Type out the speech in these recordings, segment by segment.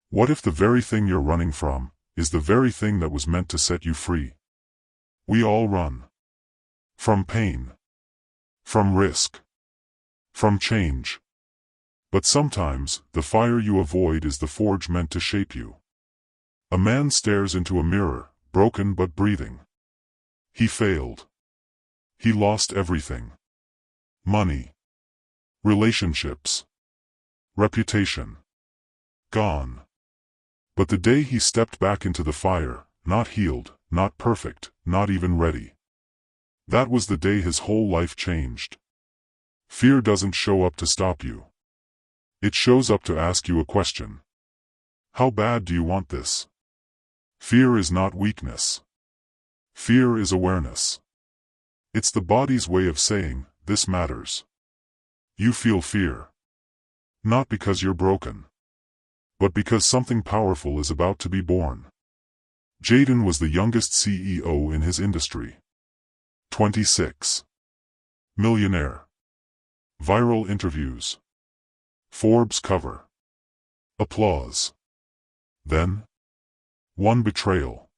What if the very thing you're running from is the very thing that was meant to set you free? We all run. From pain. From risk. From change. But sometimes, the fire you avoid is the forge meant to shape you. A man stares into a mirror, broken but breathing. He failed. He lost everything. Money. Relationships. Reputation. Gone. But the day he stepped back into the fire, not healed, not perfect, not even ready. That was the day his whole life changed. Fear doesn't show up to stop you. It shows up to ask you a question. How bad do you want this? Fear is not weakness. Fear is awareness. It's the body's way of saying, this matters. You feel fear. Not because you're broken. But because something powerful is about to be born. Jaden was the youngest CEO in his industry. 26. Millionaire. Viral interviews. Forbes cover. Applause. Then, one betrayal.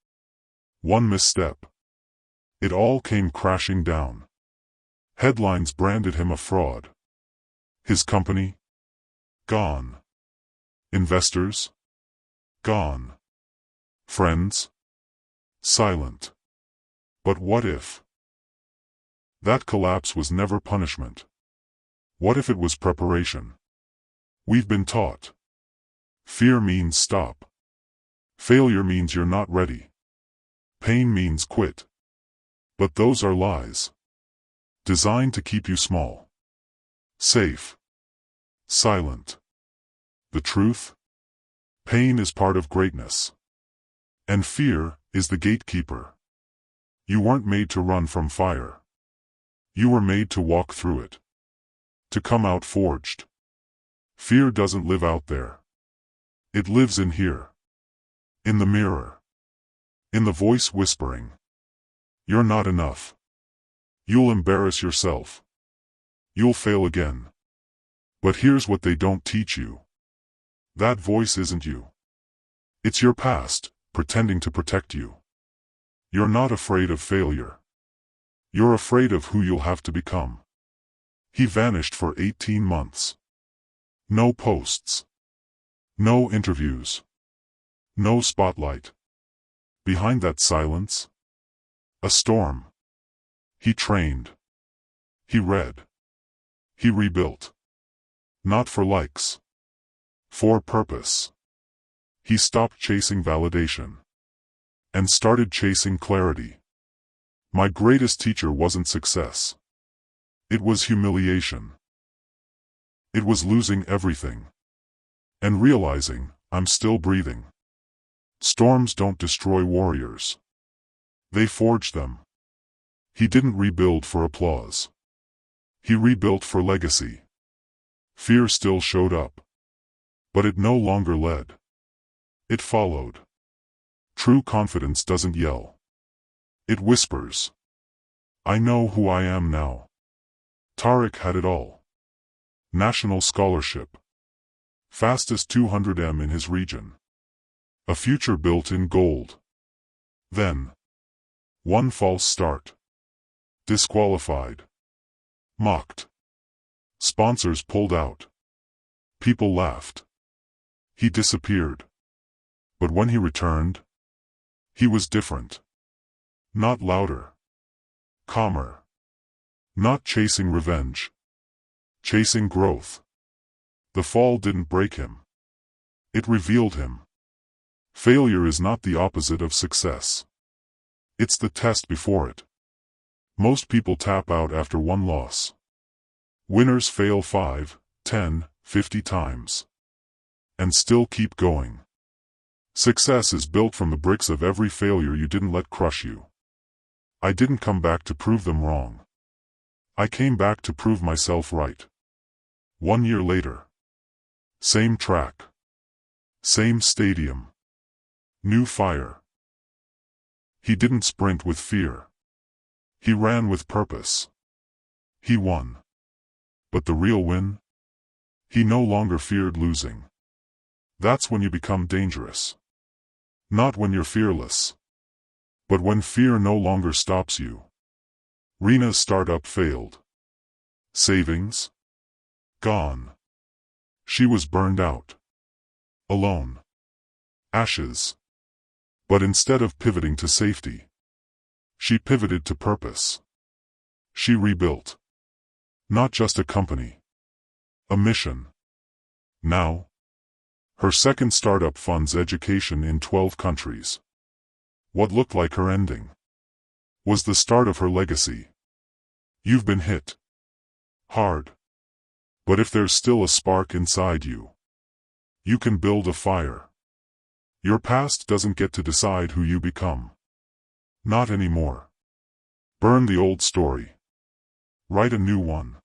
One misstep. It all came crashing down. Headlines branded him a fraud. His company? Gone. Investors? Gone. Friends? Silent. But what if? That collapse was never punishment. What if it was preparation? We've been taught. Fear means stop. Failure means you're not ready. Pain means quit. But those are lies. Designed to keep you small. Safe. Silent. The truth? Pain is part of greatness. And fear is the gatekeeper. You weren't made to run from fire. You were made to walk through it. To come out forged. Fear doesn't live out there. It lives in here. In the mirror. In the voice whispering. You're not enough. You'll embarrass yourself. You'll fail again. But here's what they don't teach you. That voice isn't you. It's your past, pretending to protect you. You're not afraid of failure. You're afraid of who you'll have to become. He vanished for 18 months. No posts. No interviews. No spotlight. Behind that silence, a storm. He trained. He read. He rebuilt. Not for likes. For purpose. He stopped chasing validation. And started chasing clarity. My greatest teacher wasn't success. It was humiliation. It was losing everything. And realizing, I'm still breathing. Storms don't destroy warriors. They forge them. He didn't rebuild for applause. He rebuilt for legacy. Fear still showed up. But it no longer led. It followed. True confidence doesn't yell. It whispers. I know who I am now. Tariq had it all. National scholarship. Fastest 200m in his region. A future built in gold. Then. One false start. Disqualified. Mocked. Sponsors pulled out. People laughed. He disappeared. But when he returned, he was different. Not louder. Calmer. Not chasing revenge. Chasing growth. The fall didn't break him. It revealed him. Failure is not the opposite of success. It's the test before it. Most people tap out after one loss. Winners fail 5, 10, 50 times. And still keep going. Success is built from the bricks of every failure you didn't let crush you. I didn't come back to prove them wrong. I came back to prove myself right. 1 year later. Same track. Same stadium. New fire. He didn't sprint with fear. He ran with purpose. He won. But the real win? He no longer feared losing. That's when you become dangerous. Not when you're fearless, but when fear no longer stops you. Rena's startup failed. Savings? Gone. She was burned out. Alone. Ashes. But instead of pivoting to safety, she pivoted to purpose. She rebuilt. Not just a company. A mission. Now, her second startup funds education in 12 countries. What looked like her ending was the start of her legacy. You've been hit hard. But if there's still a spark inside you, you can build a fire. Your past doesn't get to decide who you become. Not anymore. Burn the old story. Write a new one.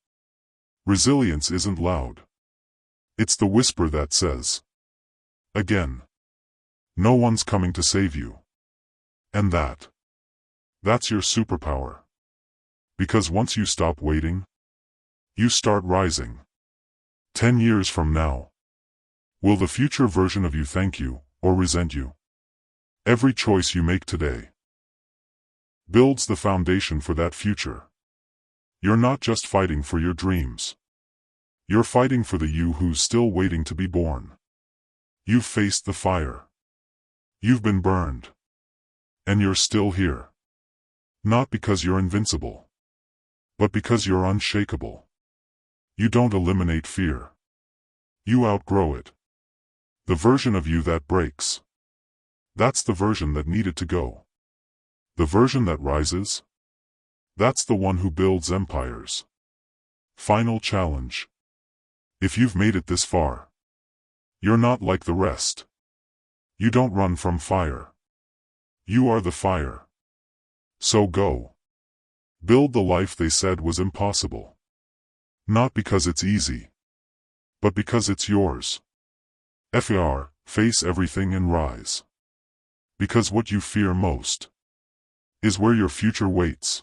Resilience isn't loud. It's the whisper that says, again, no one's coming to save you. And that's your superpower. Because once you stop waiting, you start rising. 10 years from now, will the future version of you thank you or resent you? Every choice you make today builds the foundation for that future. You're not just fighting for your dreams. You're fighting for the you who's still waiting to be born. You've faced the fire. You've been burned. And you're still here. Not because you're invincible, but because you're unshakable. You don't eliminate fear. You outgrow it. The version of you that breaks, that's the version that needed to go. The version that rises, that's the one who builds empires. Final challenge. If you've made it this far, you're not like the rest. You don't run from fire. You are the fire. So go. Build the life they said was impossible. Not because it's easy, but because it's yours. Face everything and rise. Because what you fear most is where your future waits.